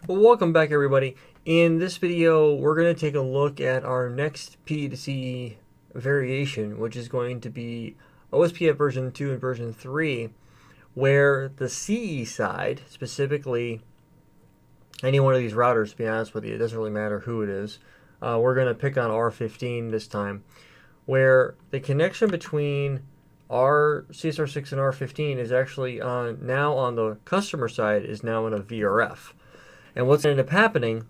Well, welcome back everybody. In this video, we're going to take a look at our next P2C variation, which is going to be OSPF version 2 and version 3, where the CE side, specifically any one of these routers, to be honest with you, it doesn't really matter who it is. We're going to pick on R15 this time, where the connection between our CSR6 and R15 is actually now on the customer side is now in a VRF. And what's going to end up happening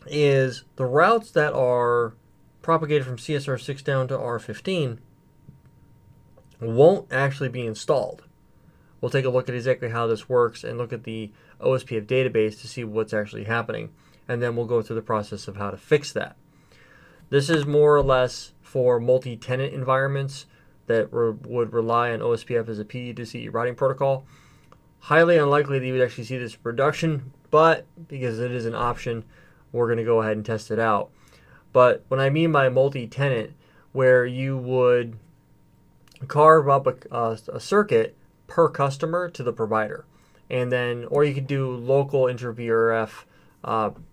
is the routes that are propagated from CSR6 down to R15 won't actually be installed. We'll take a look at exactly how this works and look at the OSPF database to see what's actually happening. And then we'll go through the process of how to fix that. This is more or less for multi-tenant environments that would rely on OSPF as a P2C routing protocol. Highly unlikely that you would actually see this in production, but because it is an option, we're going to go ahead and test it out. But what I mean by multi-tenant, where you would carve up a circuit per customer to the provider, and then, or you could do local inter-VRF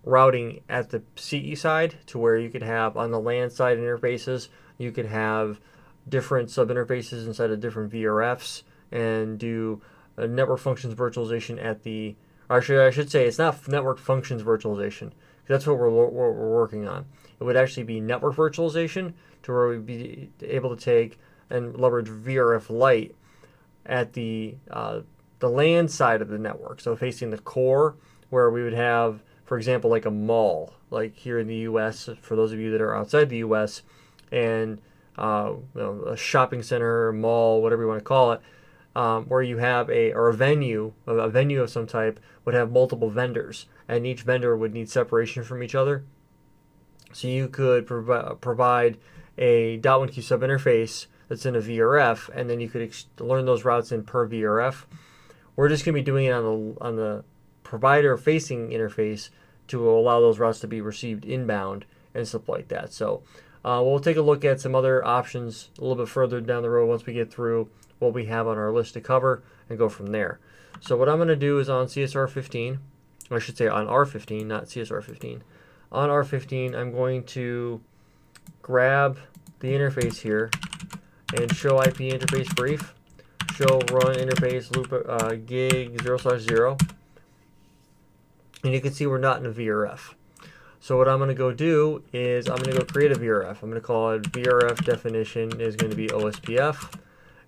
routing at the CE side, to where you could have on the LAN side interfaces, you could have different sub-interfaces inside of different VRFs and do network functions virtualization at the, or I should say it's not network functions virtualization, because that's what we're working on. It would actually be network virtualization, to where we'd be able to take and leverage VRF Lite at the LAN side of the network, so facing the core, where we would have, for example, like a mall, like here in the U.S., for those of you that are outside the U.S., and a shopping center, mall, whatever you want to call it, where you have a venue of some type would have multiple vendors, and each vendor would need separation from each other. So you could provide a .1q subinterface that's in a VRF, and then you could learn those routes in per VRF. We're just going to be doing it on the provider-facing interface to allow those routes to be received inbound and stuff like that. So we'll take a look at some other options a little bit further down the road once we get through what we have on our list to cover and go from there. So what I'm going to do is on CSR15, or I should say on R15, not CSR15. On R15, I'm going to grab the interface here and show IP interface brief, show run interface loop gig 0/0, and you can see we're not in a VRF. So what I'm going to go do is I'm going to go create a VRF. I'm going to call it VRF definition is going to be OSPF,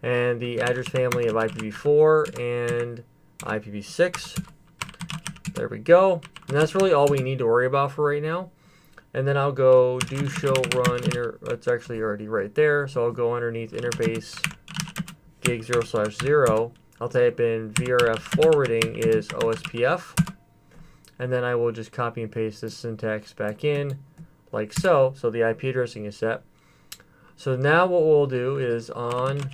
and the address family of IPv4 and IPv6. There we go. And that's really all we need to worry about for right now. And then I'll go do show run it's actually already right there. So I'll go underneath interface gig 0/0. I'll type in VRF forwarding is OSPF. And then I will just copy and paste this syntax back in like so. So the IP addressing is set. So now what we'll do is on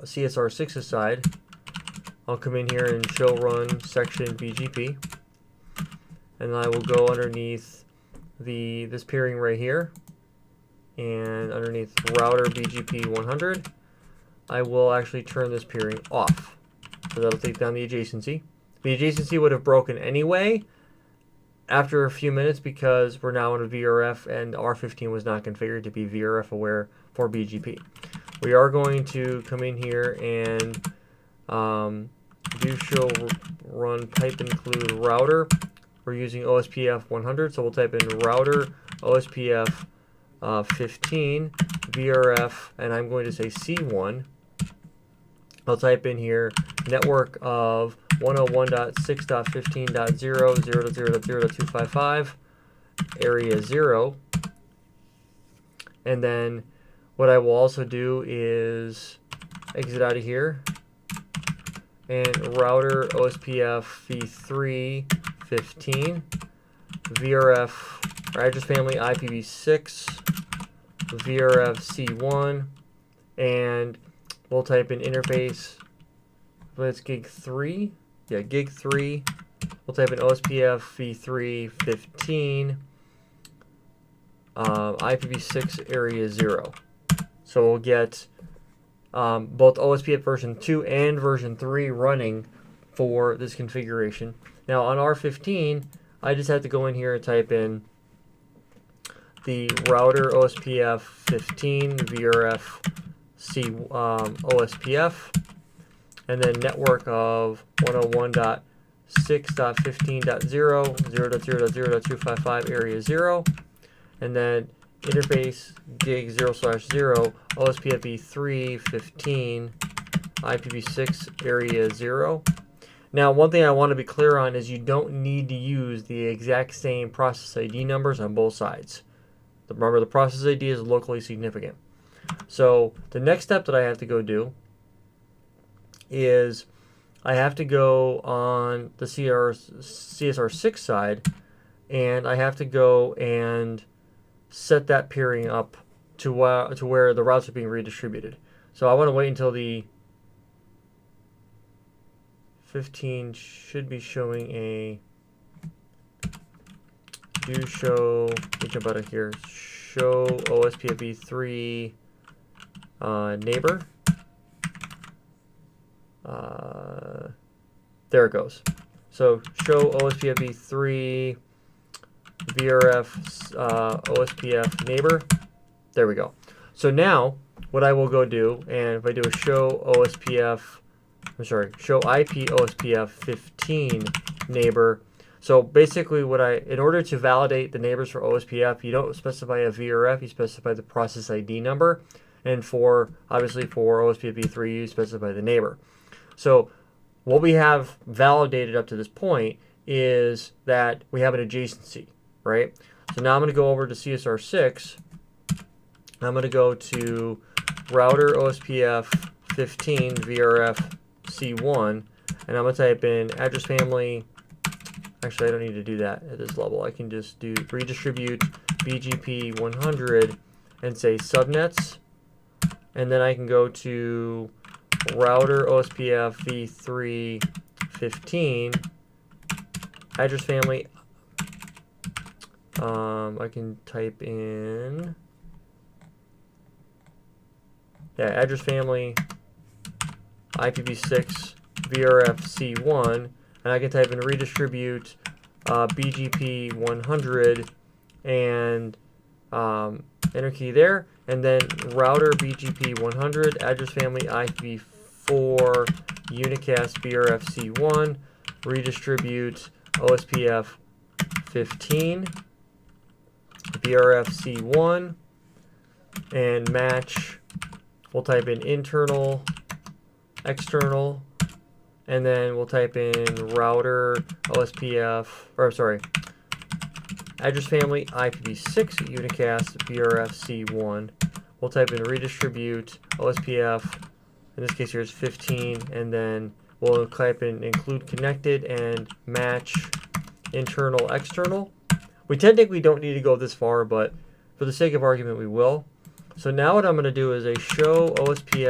CSR6's side, I'll come in here and show run section BGP, and I will go underneath this peering right here, and underneath router BGP 100, I will actually turn this peering off. So that'll take down the adjacency. The adjacency would have broken anyway after a few minutes because we're now in a VRF and R15 was not configured to be VRF aware for BGP. We are going to come in here and do show run pipe include router. We're using OSPF 100, so we'll type in router OSPF 15 VRF, and I'm going to say C1. I'll type in here network of 101.6.15.0.0.0.255 area 0, and then what I will also do is exit out of here and router OSPF v3 15 VRF or address family IPv6 VRF C1, and we'll type in interface, let's gig 3, yeah, gig 3. We'll type in OSPF v3 15 IPv6 area 0. So we'll get both OSPF version 2 and version 3 running for this configuration. Now on R15, I just have to go in here and type in the router OSPF15 VRF OSPF, and then network of 101.6.15.0, 0.0.0.255 area 0, and then interface gig 0/0 OSPFv3 15 IPv6 area 0. Now, one thing I want to be clear on is you don't need to use the exact same process ID numbers on both sides. Remember, the process ID is locally significant. So the next step that I have to go do is I have to go on the CSR6 side, and I have to go and set that peering up to where the routes are being redistributed. So I want to wait until the 15 should be showing a show. Let me jump out of here. Show OSPFv3 neighbor. There it goes. So show OSPFv3 VRF OSPF neighbor. There we go. So now what I will go do, and if I do a show show IP OSPF15 neighbor. So basically in order to validate the neighbors for OSPF, you don't specify a VRF, you specify the process ID number. And obviously for OSPFv3, you specify the neighbor. So what we have validated up to this point is that we have an adjacency, right? So now I'm going to go over to CSR6. I'm going to go to router OSPF15 VRF C1, and I'm going to type in address family. Actually, I don't need to do that at this level. I can just do redistribute BGP 100 and say subnets, and then I can go to router OSPF v3 15 address family. I can type in address family IPv6 VRF C1, and I can type in redistribute BGP 100 and enter key there, and then router BGP 100 address family IPv4 unicast VRF C1 redistribute OSPF 15 VRF C1 and match. We'll type in internal, external, and then we'll type in router OSPF, address family IPv6 unicast VRF C1. We'll type in redistribute OSPF, in this case here is 15, and then we'll type in include connected and match internal, external. We technically don't need to go this far, but for the sake of argument we will. So now what I'm going to do is a show IP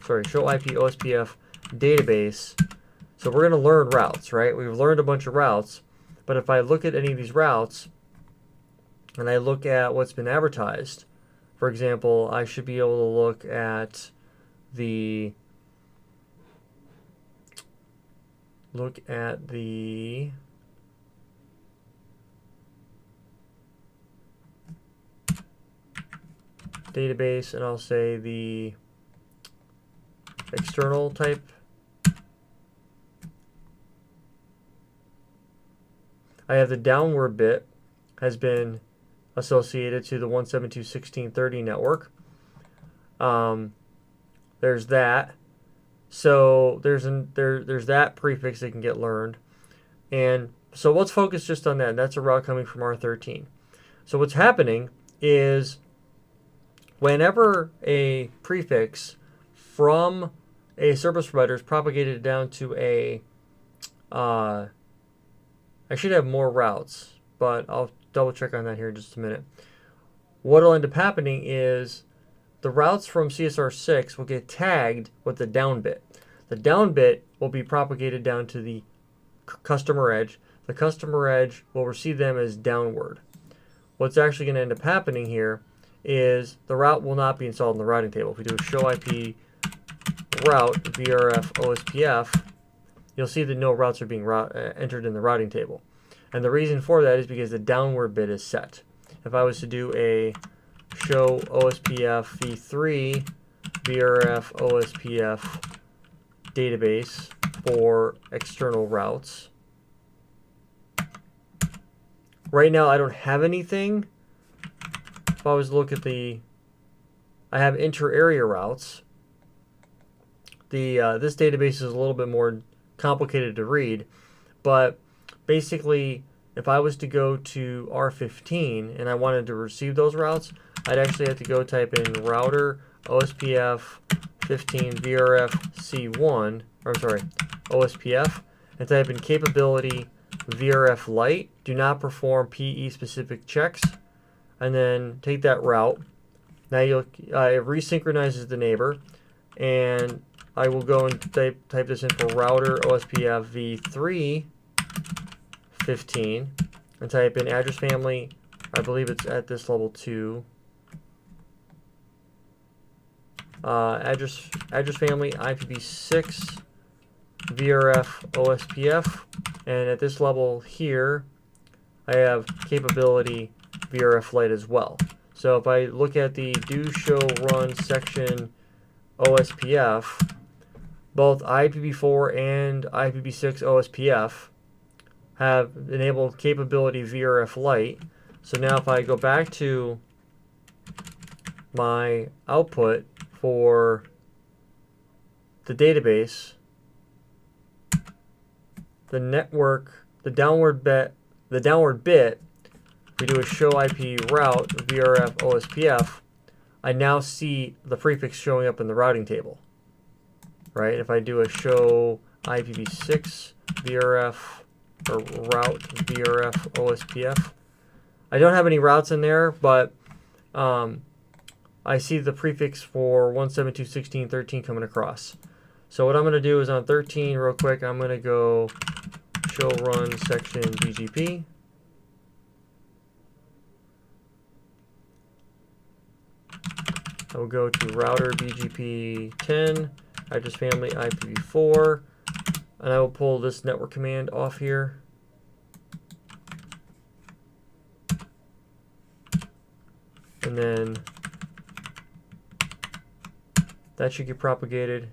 OSPF database. So we're going to learn routes, right? We've learned a bunch of routes, but if I look at any of these routes and I look at what's been advertised, for example, I should be able to look at the database, and I'll say the external type. I have the downward bit has been associated to the 172.16.30 network. There's that. So there's that prefix that can get learned. And so let's focus just on that. That's a route coming from R13. So what's happening is whenever a prefix from a service provider is propagated down to a, I should have more routes, but I'll double check on that here in just a minute. What will end up happening is the routes from CSR6 will get tagged with the down bit. The down bit will be propagated down to the customer edge. The customer edge will receive them as downward. What's actually going to end up happening here is the route will not be installed in the routing table. If we do a show IP route VRF OSPF, you'll see that no routes are being entered in the routing table. And the reason for that is because the downward bit is set. If I was to do a show OSPFv3 VRF OSPF database for external routes, right now I don't have anything. If I was to look at I have inter-area routes. This database is a little bit more complicated to read, but basically, if I was to go to R15 and I wanted to receive those routes, I'd actually have to go type in router OSPF15 VRF C1, or sorry, OSPF, and type in capability VRF light. Do not perform PE specific checks, and then take that route. Now it resynchronizes the neighbor, and I will go and type this in for router OSPFv3 15 and type in address family. I believe it's at this level 2. Address family IPv6 VRF OSPF, and at this level here I have capability VRF Lite as well. So if I look at the do show run section OSPF, both IPv4 and IPv6 OSPF have enabled capability VRF Lite. So now if I go back to my output for the database, the network, the downward bit, we do a show IP route VRF OSPF, I now see the prefix showing up in the routing table. Right? If I do a show IPv6 VRF or route VRF OSPF, I don't have any routes in there, but I see the prefix for 172.16.13 coming across. So what I'm going to do is on 13 real quick, I'm going to go show run section BGP. I will go to router BGP 10, address family IPv4, and I will pull this network command off here. And then that should get propagated.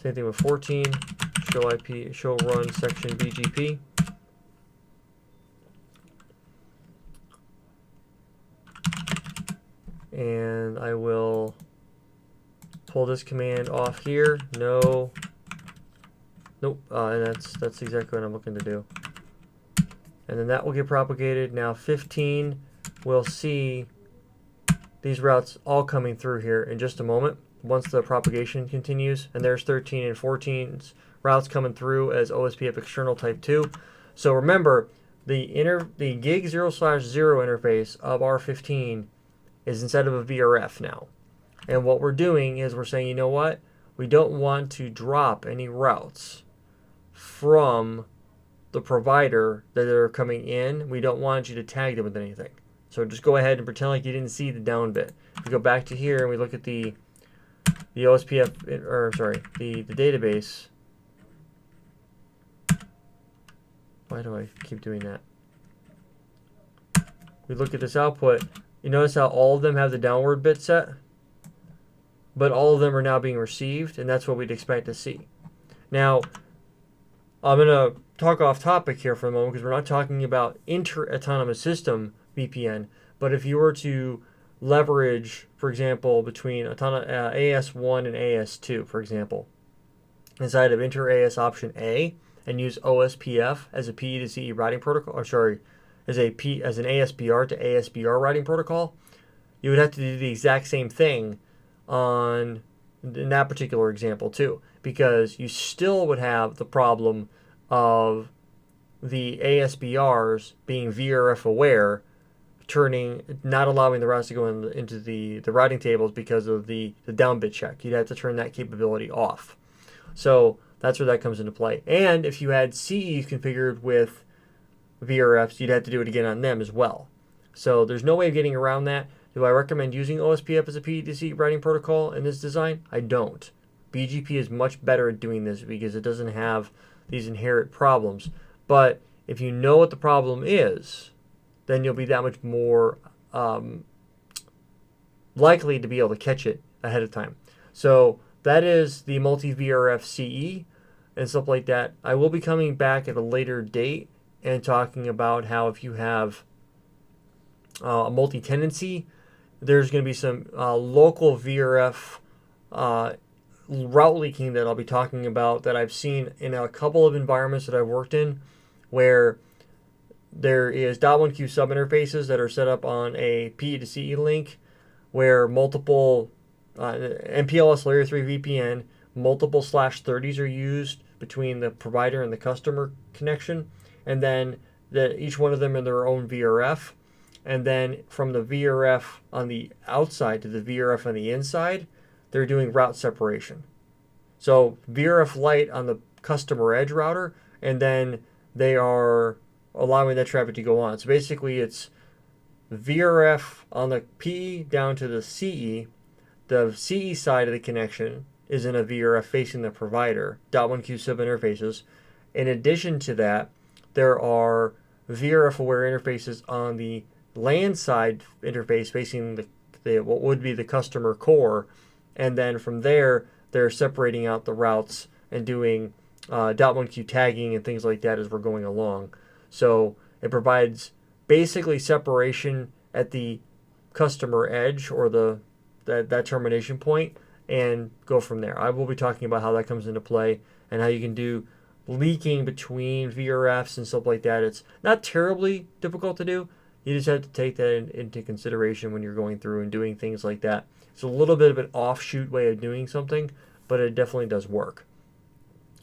Same thing with 14, show run section BGP. And I will pull this command off here. Nope. And that's exactly what I'm looking to do. And then that will get propagated. Now 15 will see these routes all coming through here in just a moment once the propagation continues. And there's 13 and 14's routes coming through as OSPF external type 2. So remember, the gig 0/0 interface of R15 is instead of a VRF now. And what we're doing is we're saying, you know what? We don't want to drop any routes from the provider that are coming in. We don't want you to tag them with anything. So just go ahead and pretend like you didn't see the down bit. If we go back to here and we look at the OSPF, or sorry, the database. Why do I keep doing that? We look at this output. You notice how all of them have the downward bit set? But all of them are now being received, and that's what we'd expect to see. Now, I'm going to talk off topic here for a moment because we're not talking about inter-autonomous system VPN, but if you were to leverage, for example, between AS1 and AS2, for example, inside of inter-AS option A, and use OSPF as a PE to CE routing protocol, or sorry, as an ASBR to ASBR routing protocol, you would have to do the exact same thing in that particular example too, because you still would have the problem of the ASBRs being VRF aware, not allowing the routes to go into the routing tables because of the down bit check. You'd have to turn that capability off. So that's where that comes into play. And if you had CEs configured with VRFs, you'd have to do it again on them as well. So there's no way of getting around that. Do I recommend using OSPF as a PE2C routing protocol in this design? I don't. BGP is much better at doing this because it doesn't have these inherent problems. But if you know what the problem is, then you'll be that much more likely to be able to catch it ahead of time. So that is the multi-VRF CE and stuff like that. I will be coming back at a later date and talking about how if you have a multi-tenancy, there's going to be some local VRF route leaking that I'll be talking about that I've seen in a couple of environments that I've worked in, where there is .1q subinterfaces that are set up on a PE to CE link, where multiple MPLS Layer 3 VPN, multiple /30s are used between the provider and the customer connection, and then each one of them in their own VRF. And then from the VRF on the outside to the VRF on the inside, they're doing route separation. So VRF light on the customer edge router, and then they are allowing that traffic to go on. So basically it's VRF on the PE down to the CE. The CE side of the connection is in a VRF facing the provider, .1q subinterfaces. In addition to that, there are VRF aware interfaces on the LAN side interface facing the what would be the customer core, and then from there they're separating out the routes and doing .1q tagging and things like that as we're going along. So it provides basically separation at the customer edge or that termination point, and go from there. I will be talking about how that comes into play and how you can do leaking between VRFs and stuff like that. It's not terribly difficult to do. You just have to take that into consideration when you're going through and doing things like that. It's a little bit of an offshoot way of doing something, but it definitely does work.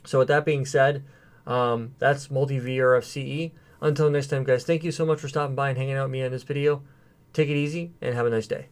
So with that being said, that's multi-VRF CE. Until next time, guys, thank you so much for stopping by and hanging out with me on this video. Take it easy and have a nice day.